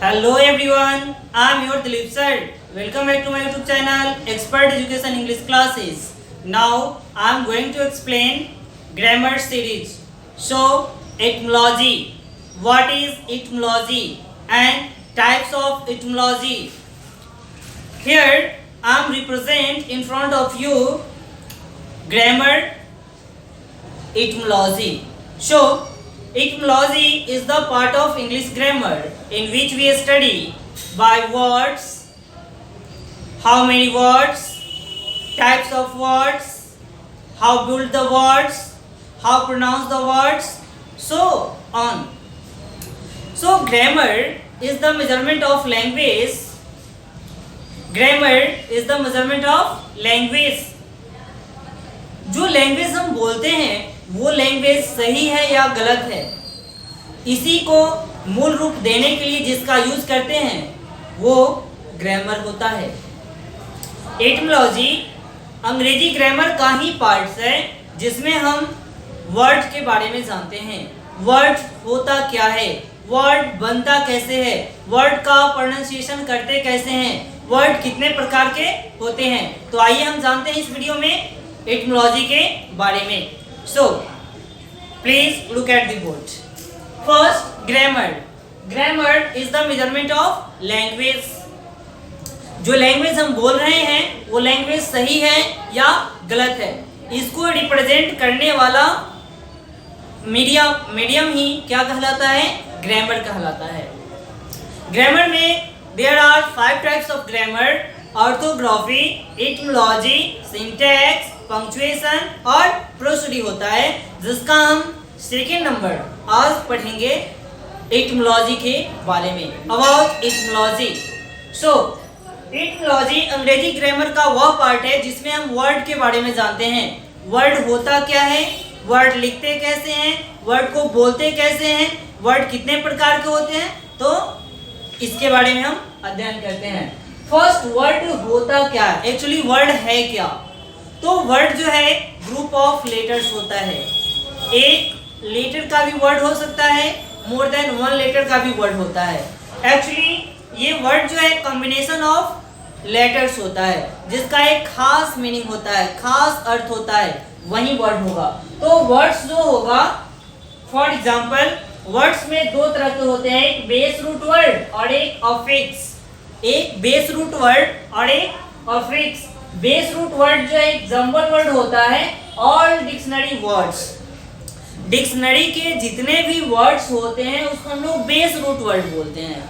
Hello everyone, I am your Dilip sir. Welcome back to my YouTube channel Expert Education English Classes. Now I am going to explain grammar series. So etymology, what is etymology and types of etymology. Here I am represent in front of you grammar etymology. So etymology is the part of English grammar in which we study by words, how many words, types of words, how build the words, how pronounce the words, so on. So grammar is the measurement of language. Grammar is the measurement of language. जो language हम बोलते हैं वो language सही है या गलत है, इसी को मूल रूप देने के लिए जिसका यूज करते हैं वो ग्रामर होता है. एटिमोलॉजी अंग्रेजी ग्रामर का ही पार्ट्स है जिसमें हम वर्ड के बारे में जानते हैं. वर्ड होता क्या है, वर्ड बनता कैसे है, वर्ड का प्रोनाउंसिएशन करते कैसे हैं, वर्ड कितने प्रकार के होते हैं. तो आइए हम जानते हैं इस वीडियो में एटिमोलॉजी के बारे में. So, please look at the board. First, grammar. Grammar is the measurement of language. जो लैंग्वेज हम बोल रहे हैं वो लैंग्वेज सही है या गलत है, इसको रिप्रेजेंट करने वाला मीडियम ही क्या कहलाता है, ग्रामर कहलाता है. ग्रामर में there are 5 types of grammar: orthography, etymology, syntax, punctuation और प्रोसीडी होता है, जिसका हम सेकेंड नंबर आज पढ़ेंगे एटिमोलॉजी के बारे में. About etymology. सो एटिमोलॉजी अंग्रेजी ग्रामर का वह पार्ट है जिसमें हम वर्ड के बारे में जानते हैं. वर्ड होता क्या है, वर्ड लिखते कैसे हैं, वर्ड को बोलते कैसे हैं, वर्ड कितने प्रकार के होते हैं, तो इसके बारे में हम अध्ययन करते हैं. फर्स्ट, वर्ड होता क्या है, एक्चुअली वर्ड है क्या. तो वर्ड जो है ग्रुप ऑफ लेटर्स होता है. एक लेटर का भी वर्ड हो सकता है, मोर देन वन लेटर का भी वर्ड होता है. एक्चुअली ये वर्ड जो है कॉम्बिनेशन ऑफ लेटर्स होता है जिसका एक खास मीनिंग होता है, खास अर्थ होता है, वही वर्ड होगा. तो वर्ड्स जो होगा, फॉर एग्जाम्पल वर्ड्स में दो तरह के होते हैं, एक बेस रूट वर्ड और एक अफिक्स. एक बेस रूट वर्ड और एक अफिक्स. बेस रूट वर्ड जो एक जंबल वर्ड होता है. ऑल डिक्शनरी वर्ड्स, डिक्शनरी के जितने भी वर्ड्स होते हैं उसको हम लोग बेस रूट वर्ड बोलते हैं.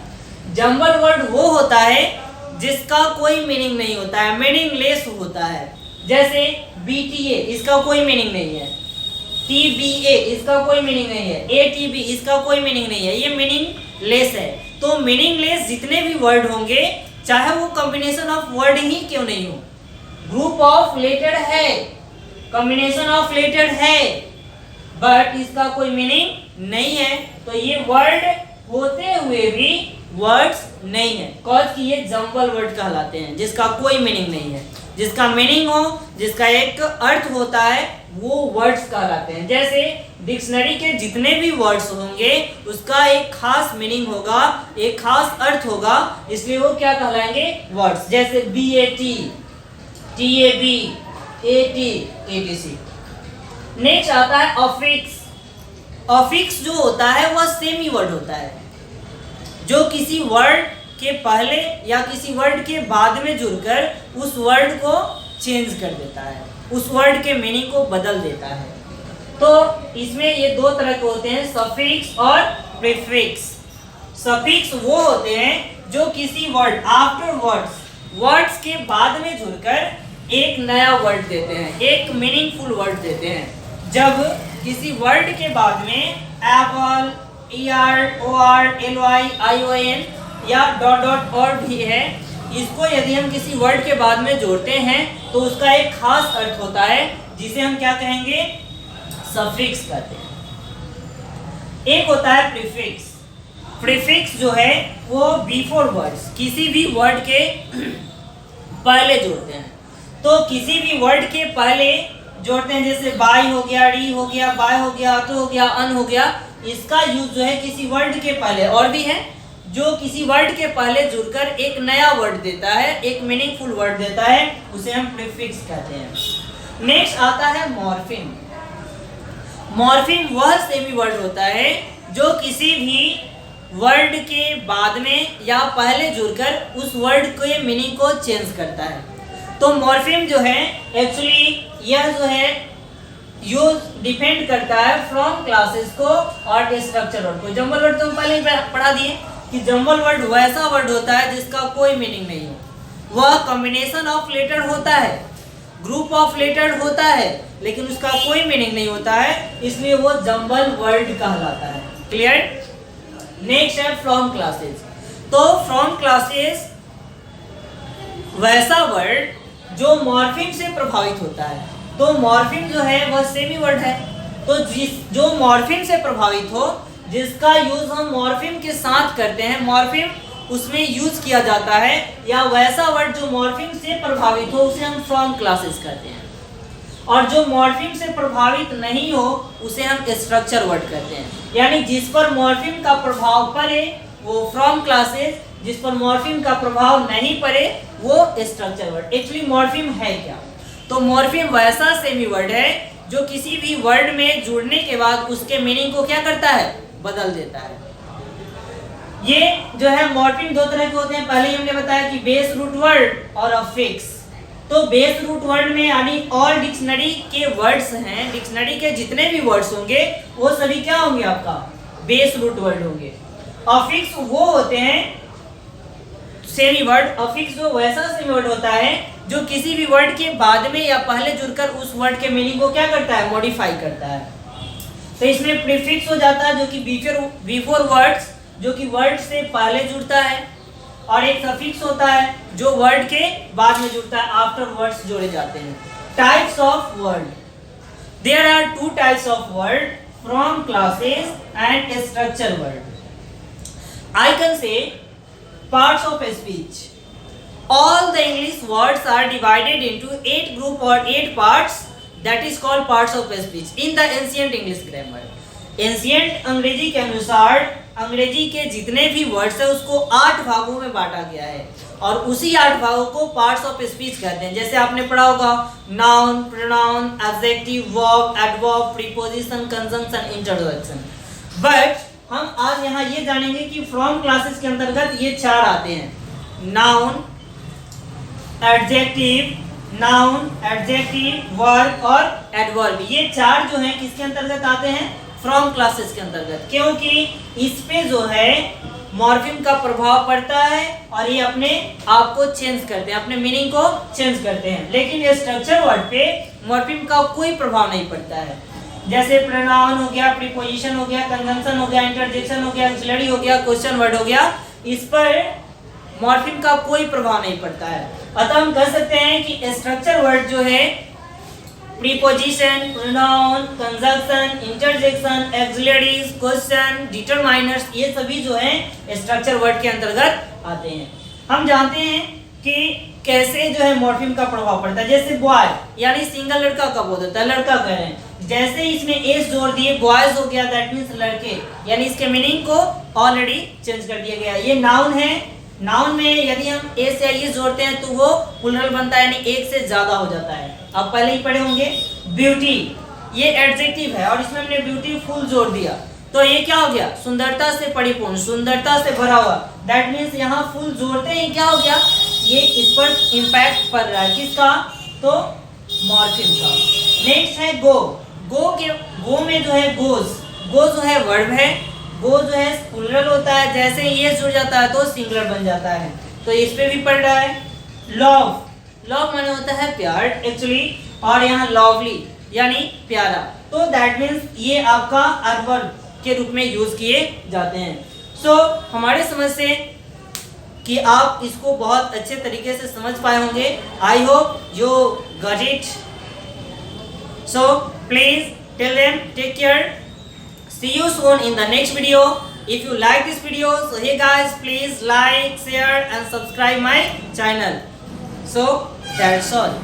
जंबल वर्ड वो होता है जिसका कोई मीनिंग नहीं होता है, मीनिंगलेस होता है. जैसे BTA, इसका कोई मीनिंग नहीं है. TBA, इसका कोई मीनिंग नहीं है. ATB, इसका कोई मीनिंग नहीं है. ये मीनिंगलेस है. तो मीनिंगलेस जितने भी वर्ड होंगे, चाहे वो कॉम्बिनेशन ऑफ वर्ड ही क्यों नहीं हो, ग्रुप ऑफ लेटर है, कॉम्बिनेशन ऑफ लेटर है, बट इसका कोई मीनिंग नहीं है, तो ये वर्ड होते हुए भी वर्ड्स नहीं है, कॉज कि ये जंबल वर्ड कहलाते हैं जिसका कोई मीनिंग नहीं है. जिसका मीनिंग हो, जिसका एक अर्थ होता है, वो वर्ड्स कहलाते हैं. जैसे डिक्शनरी के जितने भी वर्ड्स होंगे उसका एक खास मीनिंग होगा, एक खास अर्थ होगा, इसलिए वो क्या कहलाएंगे, वर्ड्स. जैसे BAT, TAB, AT, ATC. Next आता है अफिक्स. अफिक्स जो होता है वह सेमी वर्ड होता है जो किसी वर्ड के पहले या किसी वर्ड के बाद में जुड़कर उस वर्ड को चेंज कर देता है, उस वर्ड के मीनिंग को बदल देता है. तो इसमें ये दो तरह के होते हैं, सफिक्स और प्रीफिक्स. सफिक्स वो होते हैं जो किसी वर्ड आफ्टर वर्ड्स के बाद में जुड़कर एक नया वर्ड देते हैं, एक मीनिंगफुल वर्ड देते हैं. जब किसी वर्ड के बाद में Apple, ER, OR, LY, ION या डॉट डॉट और भी है, इसको यदि हम किसी वर्ड के बाद में जोड़ते हैं तो उसका एक खास अर्थ होता है जिसे हम क्या कहेंगे, सफिक्स कहते हैं. एक होता है प्रीफिक्स. प्रीफिक्स जो है वो बिफोर वर्ड्स, किसी भी वर्ड के पहले जोड़ते हैं. तो किसी भी वर्ड के पहले जोड़ते हैं, जैसे बाई हो गया, डी हो गया, बाय हो गया, तो हो गया, अन हो गया. इसका यूज जो है किसी वर्ड के पहले, और भी है जो किसी वर्ड के पहले जुड़कर एक नया वर्ड देता है, एक मीनिंगफुल वर्ड देता है, उसे हम प्रीफिक्स कहते हैं। नेक्स्ट आता है मॉर्फिम। मॉर्फिम वह सेमी वर्ड होता है जो किसी भी वर्ड के बाद में या पहले जुड़कर उस वर्ड के मीनिंग को चेंज करता है। तो मॉर्फिम जो है एक्चुअली यह जो है यूज डिपेंड करता है फ्रॉम क्लासेस को और स्ट्रक्चर वर्ड को। जंबल वर्ड तो हम पहले ही पढ़ा दिए कि जंबल वर्ड वैसा वर्ड होता है जिसका कोई मीनिंग नहीं हो। वह कॉम्बिनेशन ऑफ लेटर होता है, ग्रुप ऑफ लेटर होता है, लेकिन उसका कोई मीनिंग नहीं होता है, इसलिए वो जंबल वर्ड कहलाता है। क्लियर? नेक्स्ट है फ्रॉम क्लासेस। तो फ्रॉम क्लासेस वैसा वर्ड जो मॉर्फिम से प्रभावित होता है। तो मॉर्फिम जो है वह सेमी वर्ड है। तो जो मॉर्फिम से प्रभावित हो, जिसका यूज हम मॉर्फिम के साथ करते हैं, मॉर्फिम उसमें यूज किया जाता है, या वैसा वर्ड जो मॉर्फिम से प्रभावित हो उसे हम फ्रॉम क्लासेस कहते हैं। और जो मॉर्फिम से प्रभावित नहीं हो उसे हम स्ट्रक्चर वर्ड कहते हैं। यानी जिस पर मॉर्फिम का प्रभाव पड़े वो फ्रॉम क्लासेस, जिस पर मॉर्फिम का प्रभाव नहीं पड़े वो स्ट्रक्चर वर्ड। एक्चुअली मॉर्फिम है क्या? तो मॉर्फिम वैसा सेमी वर्ड है जो किसी भी वर्ड में जुड़ने के बाद उसके मीनिंग को क्या करता है? बदल देता है। ये जो है मॉर्फिम दो तरह के होते हैं। पहले हमने बताया कि बेस रूट वर्ड और अफिक्स। तो बेस रूट वर्ड में यानी ऑल डिक्शनरी के वर्ड्स हैं, डिक्शनरी के जितने भी वर्ड्स होंगे वो सभी क्या होंगे? आपका बेस रूट वर्ड होंगे। अफिक्स वो होते हैं सेमी वर्ड। अफिक्स जो वैसा सेमी वर्ड होता है जो किसी भी वर्ड के बाद में या पहले जुड़कर उस वर्ड के मीनिंग को क्या करता है? मॉडिफाई करता है। तो इसमें प्रीफिक्स हो जाता है जो कि बिफोर वर्ड्स, जो कि वर्ड से पहले जुड़ता है, और एक सफिक्स होता है जो वर्ड के बाद में जुड़ता है, आफ्टर वर्ड्स जोड़े जाते हैं। Types of word. There are two types of word, from classes and structure word. I can say parts of speech. All the English words are divided into 8 group or 8 parts, that is called parts of speech in the ancient English grammar. Ancient अंग्रेजी के अनुसार अंग्रेजी के जितने भी words है उसको 8 भागों में बांटा गया है, और उसी 8 भागों को पार्ट्स ऑफ स्पीच कहते हैं। जैसे आपने पढ़ा होगा noun, pronoun, adjective, verb, adverb, preposition, conjunction, interjection. But हम आज यहाँ ये जानेंगे कि फ्रॉम क्लासेस के अंतर्गत ये 4 आते हैं। नाउन, एडजेक्टिव, वर्ब और एडवर्ब। ये 4 जो हैं किसके अंतर्गत आते हैं? फ्रॉम क्लासेस के अंतर्गत, क्योंकि इस पे जो है मॉर्फिम का प्रभाव पड़ता है और ये अपने आप को चेंज करते हैं, अपने मीनिंग को चेंज करते हैं। लेकिन ये स्ट्रक्चर वर्ड पे मॉर्फिम का कोई प्रभाव नहीं पड़ता है। जैसे प्रोनाउन हो गया, प्रीपोजिशन हो गया, कंजंक्शन हो गया, इंटरजेक्शन हो गया, ऑक्सिलरी हो गया, क्वेश्चन वर्ड हो गया, इस पर मॉर्फिम का कोई प्रभाव नहीं पड़ता है। अतः हम कह सकते हैं कि स्ट्रक्चर वर्ड जो है preposition, pronoun, conjunction, interjection, auxiliaries, question, determiners, ये सभी जो हैं स्ट्रक्चर वर्ड के अंतर्गत आते हैं। हम जानते हैं कि कैसे जो है मॉर्फिम का प्रभाव पड़ता है। जैसे बॉय यानी सिंगल लड़का कब होता है? लड़का कह रहे हैं, जैसे इसमें एस जोड़ दिए बॉयज हो गया, दैट मीन्स लड़के, यानी इसके मीनिंग को ऑलरेडी चेंज कर दिया गया। ये नाउन है, नाउन में यदि हम एस या एस जोड़ते हैं तो वो प्लूरल बनता है, यानी एक से ज्यादा हो जाता है। आप पहले ही पढ़े होंगे। ब्यूटी ये एडजेक्टिव है और इसमें हमने ब्यूटीफुल जोड़ दिया, तो ये क्या हो गया? सुंदरता से परिपूर्ण, सुंदरता से भरा हुआ, दैट मीन्स यहाँ फुल जोड़ते ही क्या हो गया? ये इस पर इम्पैक्ट पड़ रहा है, किसका? तो मॉर्फिम का। नेक्स्ट है गो। गो में जो है गोज, गो जो है वर्ब है, गो जो है प्लूरल होता है, जैसे ये जुड़ जाता है तो सिंगुलर बन जाता है, तो इस पे भी पढ़ रहा है। लव, लव माने होता है प्यार एक्चुअली, और यहाँ लवली यानी प्यारा, तो दैट मीन्स ये आपका एडवर्ब के रूप में यूज किए जाते हैं। सो हमारे समझ से कि आप इसको बहुत अच्छे तरीके से समझ पाए होंगे। I hope you got it. So please tell them take care, see you soon in the next video. If you like this video, so hey guys, please like, share and subscribe my channel. So that's all.